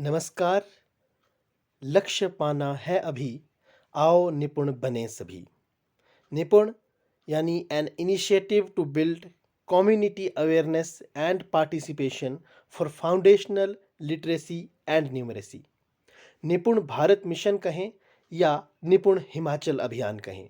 नमस्कार। लक्ष्य पाना है अभी, आओ निपुण बने सभी। निपुण यानी an initiative to build community awareness and participation for foundational literacy and numeracy. Nipun Bharat mission कहें या निपुण हिमाचल अभियान कहें,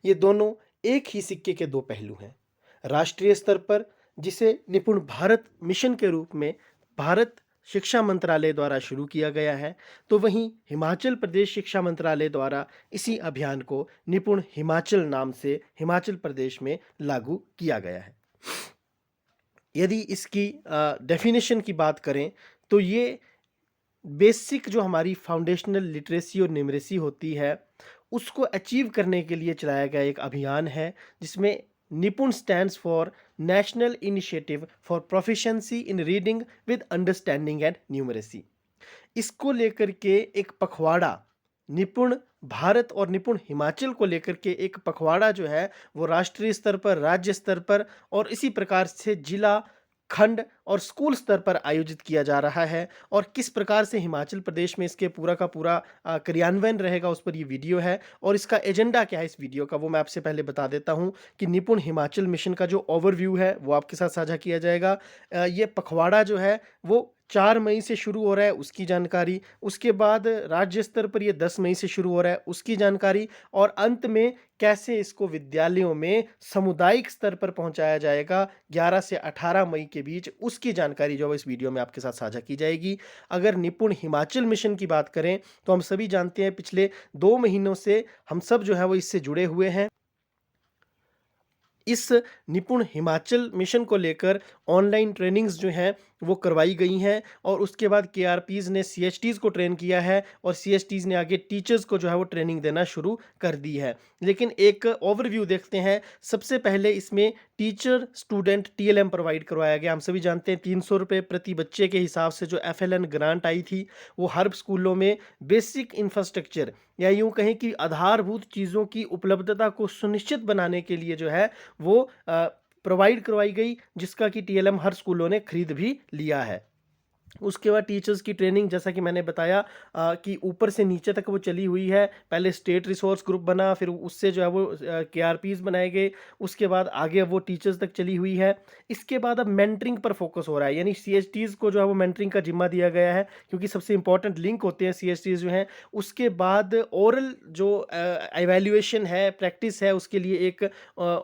ये दोनों एक ही सिक्के के दो पहलू हैं। राष्ट्रीय स्तर पर जिसे निपुण भारत मिशन के रूप में भारत शिक्षा मंत्रालय द्वारा शुरू किया गया है, तो वहीं हिमाचल प्रदेश शिक्षा मंत्रालय द्वारा इसी अभियान को निपुण हिमाचल नाम से हिमाचल प्रदेश में लागू किया गया है। यदि इसकी डेफिनेशन की बात करें तो ये बेसिक जो हमारी फाउंडेशनल लिटरेसी और न्यूमरेसी होती है, उसको अचीव करने के लिए चलाया गया एक अभियान है, जिसमें निपुण stands for national initiative for proficiency in reading with understanding and numeracy. इसको लेकर के एक पखवाड़ा, निपुण भारत और निपुण हिमाचल को लेकर के एक पखवाड़ा जो है वो राष्ट्रीय स्तर पर, राज्य स्तर पर और इसी प्रकार से जिला, खंड और स्कूल स्तर पर आयोजित किया जा रहा है। और किस प्रकार से हिमाचल प्रदेश में इसके पूरा का पूरा क्रियान्वयन रहेगा, उस पर ये वीडियो है। और इसका एजेंडा क्या है इस वीडियो का, वो मैं आपसे पहले बता देता हूँ कि निपुण हिमाचल मिशन का जो ओवरव्यू है वो आपके साथ साझा किया जाएगा। ये पखवाड़ा जो है वो 4 मई से शुरू हो रहा है, उसकी जानकारी। उसके बाद राज्य स्तर पर ये 10 मई से शुरू हो रहा है, उसकी जानकारी। और अंत में कैसे इसको विद्यालयों में सामुदायिक स्तर पर पहुंचाया जाएगा 11 से 18 मई के बीच, उसकी जानकारी जो है इस वीडियो में आपके साथ साझा की जाएगी। अगर निपुण हिमाचल मिशन की बात करें तो हम सभी जानते हैं पिछले 2 महीनों से हम सब जो है वो इससे जुड़े हुए हैं। इस निपुण हिमाचल मिशन को लेकर ऑनलाइन ट्रेनिंग्स जो हैं वो करवाई गई हैं, और उसके बाद केआरपीज़ ने सीएचटीज़ को ट्रेन किया है और सीएचटीज़ ने आगे टीचर्स को जो है वो ट्रेनिंग देना शुरू कर दी है। लेकिन एक ओवरव्यू देखते हैं। सबसे पहले इसमें टीचर स्टूडेंट टीएलएम प्रोवाइड करवाया गया। हम सभी जानते हैं 300 रुपये प्रति बच्चे के हिसाब से जो एफएलएन ग्रांट आई थी, वो हर स्कूलों में बेसिक इंफ्रास्ट्रक्चर या यूँ कहें कि आधारभूत चीज़ों की उपलब्धता को सुनिश्चित बनाने के लिए जो है वो प्रोवाइड करवाई गई, जिसका कि टीएलएम हर स्कूलों ने खरीद भी लिया है। उसके बाद टीचर्स की ट्रेनिंग, जैसा कि मैंने बताया कि ऊपर से नीचे तक वो चली हुई है। पहले स्टेट रिसोर्स ग्रुप बना, फिर उससे जो है वो केआरपीज़ बनाए गए, उसके बाद आगे वो टीचर्स तक चली हुई है। इसके बाद अब मेंटरिंग पर फोकस हो रहा है, यानी सीएचटीज़ को जो है वो मेंटरिंग का जिम्मा दिया गया है, क्योंकि सबसे इंपॉर्टेंट लिंक होते हैं सीएचटीज़ जो हैं। उसके बाद ओरल जो एवेल्युएशन है, प्रैक्टिस है, उसके लिए एक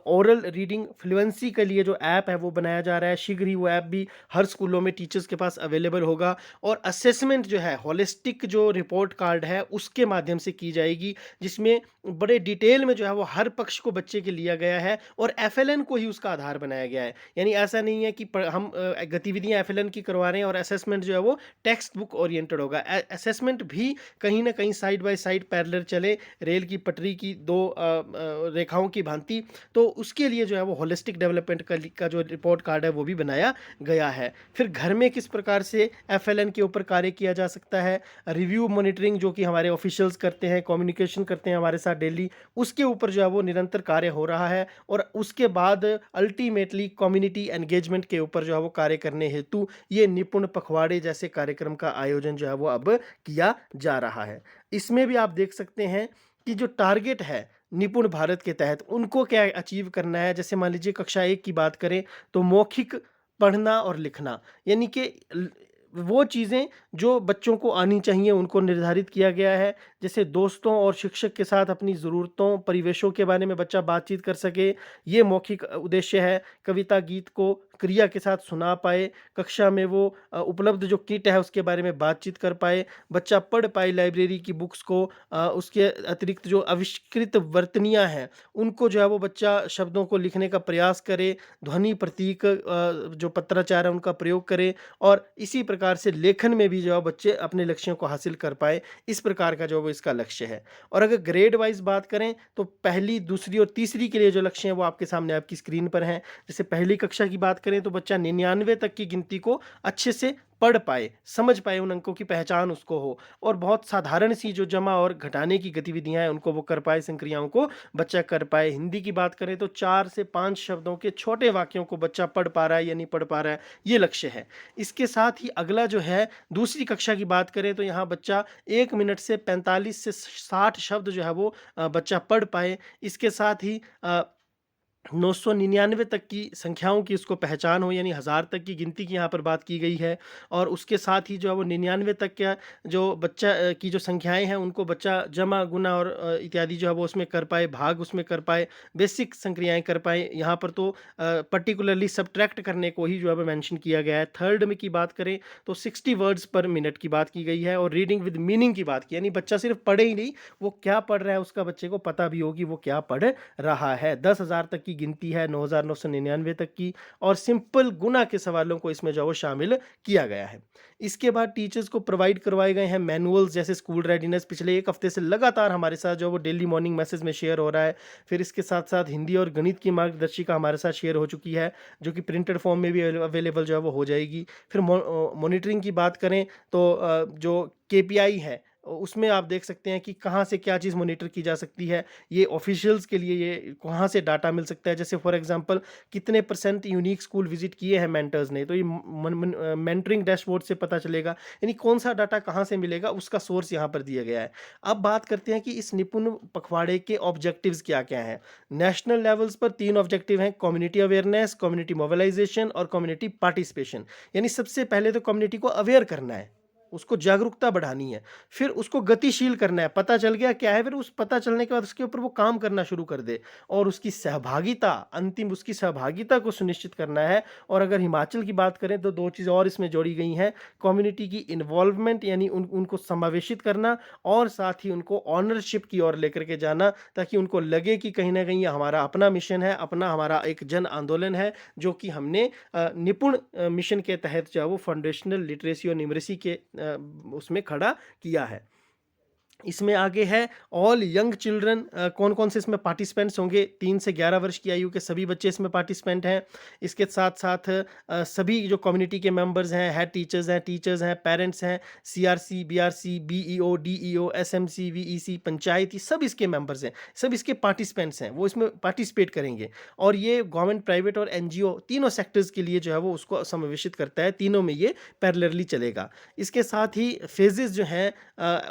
ओरल रीडिंग फ्लुएंसी के लिए जो ऐप है वो बनाया जा रहा है। शीघ्र ही वो ऐप भी हर स्कूलों में टीचर्स के पास अवेलेबल होगा। और असेसमेंट जो है, होलिस्टिक जो रिपोर्ट कार्ड है उसके माध्यम से की जाएगी, जिसमें बड़े डिटेल में जो है वो हर पक्ष को बच्चे के लिया गया है और एफएलएन को ही उसका आधार बनाया गया है। यानी ऐसा नहीं है कि हम गतिविधियां एफएलएन की करवा रहे हैं और असेसमेंट जो है वो टेक्स्ट बुक ओरिएंटेड होगा। असेसमेंट भी कहीं ना कहीं साइड बाय साइड पैरेलल चले, रेल की पटरी की दो रेखाओं की भांति। तो उसके लिए जो है वो होलिस्टिक डेवलपमेंट का जो रिपोर्ट कार्ड है वो भी बनाया गया है। फिर घर में किस प्रकार से एफएलएन के ऊपर कार्य किया जा सकता है, रिव्यू मॉनिटरिंग जो कि हमारे ऑफिशियल्स करते हैं, कम्युनिकेशन करते हैं हमारे साथ डेली, उसके ऊपर जो है वो निरंतर कार्य हो रहा है। और उसके बाद अल्टीमेटली कम्युनिटी एंगेजमेंट के ऊपर जो है वो कार्य करने हेतु ये निपुण पखवाड़े जैसे कार्यक्रम का आयोजन जो है वो अब किया जा रहा है। इसमें भी आप देख सकते हैं कि जो टारगेट है निपुण भारत के तहत उनको क्या अचीव करना है। जैसे मान लीजिए कक्षा 1 की बात करें तो मौखिक पढ़ना और लिखना, यानी कि वो चीज़ें जो बच्चों को आनी चाहिए उनको निर्धारित किया गया है। जैसे दोस्तों और शिक्षक के साथ अपनी ज़रूरतों, परिवेशों के बारे में बच्चा बातचीत कर सके, ये मौखिक उद्देश्य है। कविता गीत को क्रिया के साथ सुना पाए, कक्षा में वो उपलब्ध जो किट है उसके बारे में बातचीत कर पाए, बच्चा पढ़ पाए लाइब्रेरी की बुक्स को। उसके अतिरिक्त जो आविष्कृत वर्तनियाँ हैं उनको जो है वो बच्चा शब्दों को लिखने का प्रयास करे, ध्वनि प्रतीक जो पत्राचार है उनका प्रयोग करे, और इसी प्रकार से लेखन में भी जो है बच्चे अपने लक्ष्यों को हासिल कर पाए। इस प्रकार का जो वो इसका लक्ष्य है। और अगर ग्रेड वाइज बात करें तो पहली, दूसरी और तीसरी के लिए जो लक्ष्य हैं वो आपके सामने आपकी स्क्रीन पर हैं। जैसे पहली कक्षा की बात करें करें तो बच्चा 99 तक की गिनती को अच्छे से पढ़ पाए, समझ पाए, उन अंकों की पहचान उसको हो और बहुत साधारण सी जो जमा और घटाने की गतिविधियाँ हैं उनको वो कर पाए, संक्रियाओं को बच्चा कर पाए। हिंदी की बात करें तो 4 से 5 शब्दों के छोटे वाक्यों को बच्चा पढ़ पा रहा है या नहीं पढ़ पा रहा है, ये लक्ष्य है। इसके साथ ही अगला जो है दूसरी कक्षा की बात करें तो यहाँ बच्चा 1 मिनट से 45 से 60 शब्द जो है वो बच्चा पढ़ पाए। इसके साथ ही 999 तक की संख्याओं की उसको पहचान हो, यानी 1000 तक की गिनती की यहाँ पर बात की गई है और उसके साथ ही जो है वो 99 तक का जो बच्चा की जो संख्याएँ हैं उनको बच्चा जमा, गुना और इत्यादि जो है वो उसमें कर पाए, भाग उसमें कर पाए, बेसिक संक्रियाएँ कर पाए। यहाँ पर तो पर्टिकुलरली सब्ट्रैक्ट करने को ही जो है वो मेंशन किया गया है। थर्ड में की बात करें तो 60 वर्ड्स पर मिनट की बात की गई है और रीडिंग विद मीनिंग की बात की, यानी बच्चा सिर्फ पढ़े ही नहीं, वो क्या पढ़ रहा है उसका बच्चे को पता भी होगी वो क्या पढ़ रहा है। 10,000 तक की गिनती है, 9,999 तक की और सिंपल गुना के सवालों को इसमें जो है वो शामिल किया गया है। इसके बाद टीचर्स को प्रोवाइड करवाए गए हैं मैनुअल्स जैसे स्कूल रेडीनेस, पिछले 1 हफ्ते से लगातार हमारे साथ जो है वो डेली मॉर्निंग मैसेज में शेयर हो रहा है। फिर इसके साथ-साथ हिंदी और गणित की मार्गदर्शिका हमारे साथ शेयर हो चुकी है, जो कि प्रिंटेड फॉर्म में भी अवेलेबल जो है वो हो जाएगी। फिर मॉनिटरिंग की बात करें तो जो केपीआई है उसमें आप देख सकते हैं कि कहाँ से क्या चीज़ मॉनिटर की जा सकती है। ये ऑफिशियल्स के लिए ये कहाँ से डाटा मिल सकता है, जैसे फॉर एग्जांपल कितने % यूनिक स्कूल विजिट किए हैं मेंटर्स ने, तो ये मेंटरिंग डैशबोर्ड से पता चलेगा, यानी कौन सा डाटा कहाँ से मिलेगा उसका सोर्स यहाँ पर दिया गया है। अब बात करते हैं कि इस निपुण पखवाड़े के ऑब्जेक्टिव्स क्या-क्या हैं। नेशनल लेवल्स पर 3 ऑब्जेक्टिव हैं, कम्युनिटी अवेयरनेस, कम्युनिटी मोबिलाइजेशन और कम्युनिटी पार्टिसिपेशन, यानी सबसे पहले तो कम्युनिटी को अवेयर करना है, उसको जागरूकता बढ़ानी है, फिर उसको गतिशील करना है, पता चल गया क्या है, फिर उस पता चलने के बाद उसके ऊपर वो काम करना शुरू कर दे और उसकी सहभागिता, अंतिम उसकी सहभागिता को सुनिश्चित करना है। और अगर हिमाचल की बात करें तो 2 चीज़ और इसमें जोड़ी गई हैं, कम्युनिटी की इन्वॉल्वमेंट, यानी उनको समावेशित करना और साथ ही उनको ओनरशिप की ओर लेकर के जाना, ताकि उनको लगे कि कहीं न कहीं ये हमारा अपना मिशन है, अपना हमारा एक जन आंदोलन है, जो कि हमने निपुण मिशन के तहत जो है वो फाउंडेशनल लिटरेसी और न्यूमरेसी के उसमें खड़ा किया है। इसमें आगे है ऑल यंग चिल्ड्रन, कौन-कौन से इसमें पार्टिसिपेंट्स होंगे, 3 से 11 वर्ष की आयु के सभी बच्चे इसमें पार्टिसिपेंट हैं। इसके साथ-साथ सभी जो कम्युनिटी के मेंबर्स हैं, हेड टीचर्स हैं, पेरेंट्स हैं, CRC, BRC, BEO, DEO, SMC, VEC, panchayat, ये सब इसके मेंबर्स हैं, सब इसके पार्टिसिपेंट्स हैं, वो इसमें पार्टिसिपेट करेंगे और ये गवर्नमेंट, प्राइवेट और एनजीओ तीनों सेक्टर्स के लिए जो है वो उसको समावेशित करता है, तीनों में ये पैरेलली चलेगा। इसके साथ ही फेजेज़ जो हैं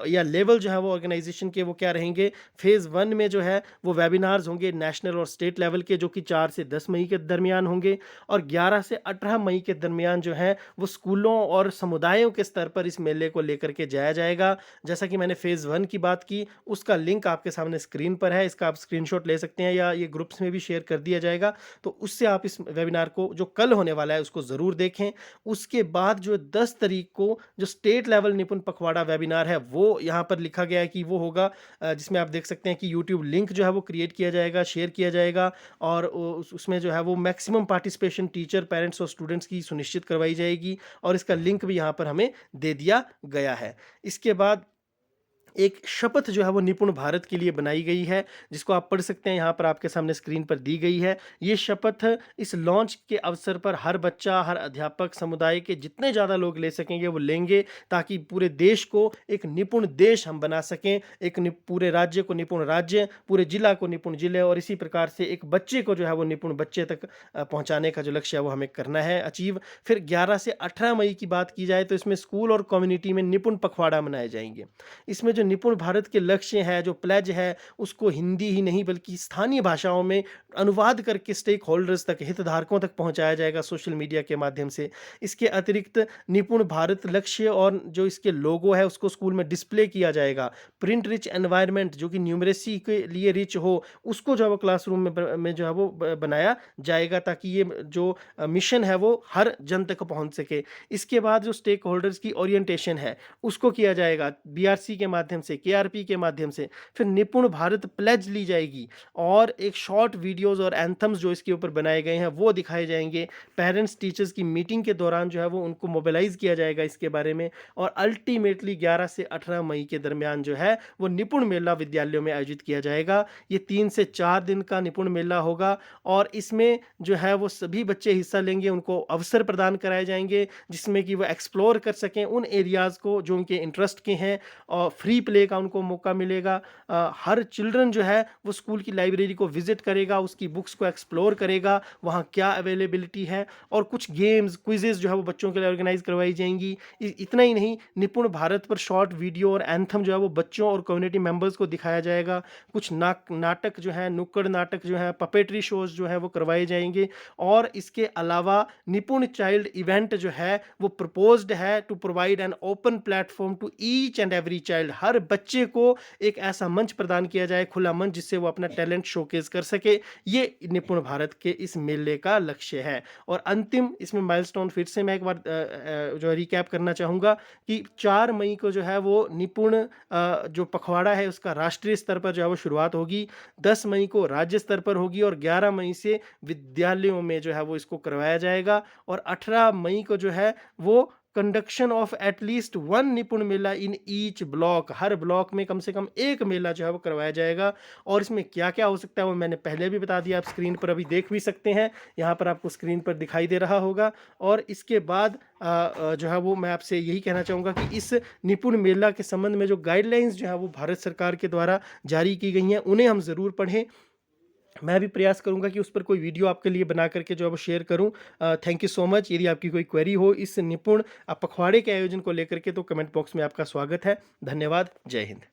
या लेवल जो है वो ऑर्गेनाइजेशन के वो क्या रहेंगे, फेज़ 1 में जो है वो वेबिनार्स होंगे नेशनल और स्टेट लेवल के, जो कि 4 से 10 मई के दरमियान होंगे और 11 से 18 मई के दरमियान जो है वो स्कूलों और समुदायों के स्तर पर इस मेले को लेकर के जाया जाएगा। जैसा कि मैंने फेज़ 1 की बात की, उसका लिंक आपके सामने स्क्रीन पर है, इसका आप स्क्रीनशॉट ले सकते हैं या ये ग्रुप्स में भी शेयर कर दिया जाएगा, तो उससे आप इस वेबिनार को जो कल होने वाला है उसको ज़रूर देखें। उसके बाद जो 10 तारीख को जो स्टेट लेवल निपुण पखवाड़ा वेबिनार है वो यहाँ पर लिखा गया है कि वो होगा, जिसमें आप देख सकते हैं कि यूट्यूब लिंक जो है वो क्रिएट किया जाएगा, शेयर किया जाएगा और उसमें जो है वो मैक्सिमम पार्टिसिपेशन टीचर, पेरेंट्स और स्टूडेंट्स की सुनिश्चित करवाई जाएगी और इसका लिंक भी यहाँ पर हमें दे दिया गया है। इसके बाद एक शपथ जो है वो निपुण भारत के लिए बनाई गई है, जिसको आप पढ़ सकते हैं, यहाँ पर आपके सामने स्क्रीन पर दी गई है। ये शपथ इस लॉन्च के अवसर पर हर बच्चा, हर अध्यापक, समुदाय के जितने ज़्यादा लोग ले सकेंगे वो लेंगे, ताकि पूरे देश को एक निपुण देश हम बना सकें, एक पूरे राज्य को निपुण राज्य, पूरे जिला को निपुण जिले और इसी प्रकार से एक बच्चे को जो है वो निपुण बच्चे तक पहुँचाने का जो लक्ष्य है वो हमें करना है अचीव। फिर 11 से 18 मई की बात की जाए तो इसमें स्कूल और कम्युनिटी में निपुण पखवाड़ा मनाए जाएंगे। इसमें जो निपुण भारत के लक्ष्य है, जो प्लेज है, उसको हिंदी ही नहीं बल्कि स्थानीय भाषाओं में अनुवाद करके स्टेक होल्डर्स तक, हितधारकों तक पहुंचाया जाएगा सोशल मीडिया के माध्यम से। इसके अतिरिक्त निपुण भारत लक्ष्य और जो इसके लोगो है उसको स्कूल में डिस्प्ले किया जाएगा। प्रिंट रिच एनवायरनमेंट जो कि न्यूमरेसी के लिए रिच हो, उसको जो है वो क्लासरूम में जो है वो बनाया जाएगा, ताकि ये जो मिशन है वो हर जन तक पहुंच सके। इसके बाद जो स्टेक होल्डर्स की ओरिएंटेशन है उसको किया जाएगा बीआरसी के माध्यम माध्यम से, केआरपी के माध्यम से, फिर निपुण भारत प्लेज ली जाएगी और एक शॉर्ट वीडियोस और एंथम्स जो इसके ऊपर बनाए गए हैं वो दिखाए जाएंगे। पेरेंट्स टीचर्स की मीटिंग के दौरान जो है वो उनको मोबिलाइज किया जाएगा इसके बारे में, और अल्टीमेटली 11 से 18 मई के दरमियान जो है वो निपुण मेला विद्यालयों में आयोजित किया जाएगा। ये 3 से 4 दिन का निपुण मेला होगा और इसमें जो है वो सभी बच्चे हिस्सा लेंगे, उनको अवसर प्रदान कराए जाएंगे जिसमें कि वो एक्सप्लोर कर सकें उन एरियाज़ को जो उनके इंटरेस्ट के हैं, और फ्री प्ले का उनको मौका मिलेगा। हर चिल्ड्रन जो है वो स्कूल की लाइब्रेरी को विजिट करेगा, उसकी बुक्स को एक्सप्लोर करेगा, वहाँ क्या अवेलेबिलिटी है, और कुछ गेम्स क्विजेज जो है वो बच्चों के लिए ऑर्गेनाइज करवाई जाएंगी। इतना ही नहीं, निपुण भारत पर शॉर्ट वीडियो और एंथम जो है वो बच्चों और कम्युनिटी मेंबर्स को दिखाया जाएगा। कुछ नाटक जो है, नुक्कड़ नाटक जो है, पपेट्री शोज जो है वो करवाए जाएंगे। और इसके अलावा निपुण चाइल्ड इवेंट जो है वो प्रपोज्ड है to provide an open platform to each and every child. हर बच्चे को एक ऐसा मंच प्रदान किया जाए, खुला मंच, जिससे वो अपना टैलेंट शोकेस कर सके। ये निपुण भारत के इस मेले का लक्ष्य है। और अंतिम इसमें माइलस्टोन फिर से मैं एक बार जो रिकैप करना चाहूँगा कि 4 मई को जो है वो निपुण जो पखवाड़ा है उसका राष्ट्रीय स्तर पर जो है वो शुरुआत होगी, 10 मई को राज्य स्तर पर होगी, और 11 मई से विद्यालयों में जो है वो इसको करवाया जाएगा, और 18 मई को जो है वो conduction of at least 1 Nipun mela in each block, हर ब्लॉक में कम से कम एक मेला जो है वो करवाया जाएगा। और इसमें क्या क्या हो सकता है वो मैंने पहले भी बता दिया, आप स्क्रीन पर अभी देख भी सकते हैं, यहाँ पर आपको स्क्रीन पर दिखाई दे रहा होगा। और इसके बाद जो है वो मैं आपसे यही कहना चाहूँगा कि इस निपुण मेला के संबंध में जो गाइडलाइंस जो है वो भारत सरकार के द्वारा जारी की गई हैं उन्हें हम ज़रूर पढ़ें। मैं भी प्रयास करूंगा कि उस पर कोई वीडियो आपके लिए बना करके जो है वो शेयर करूं। Thank you so much. यदि आपकी कोई क्वेरी हो इस निपुण पखवाड़े के आयोजन को लेकर के तो कमेंट बॉक्स में आपका स्वागत है। धन्यवाद। जय हिंद।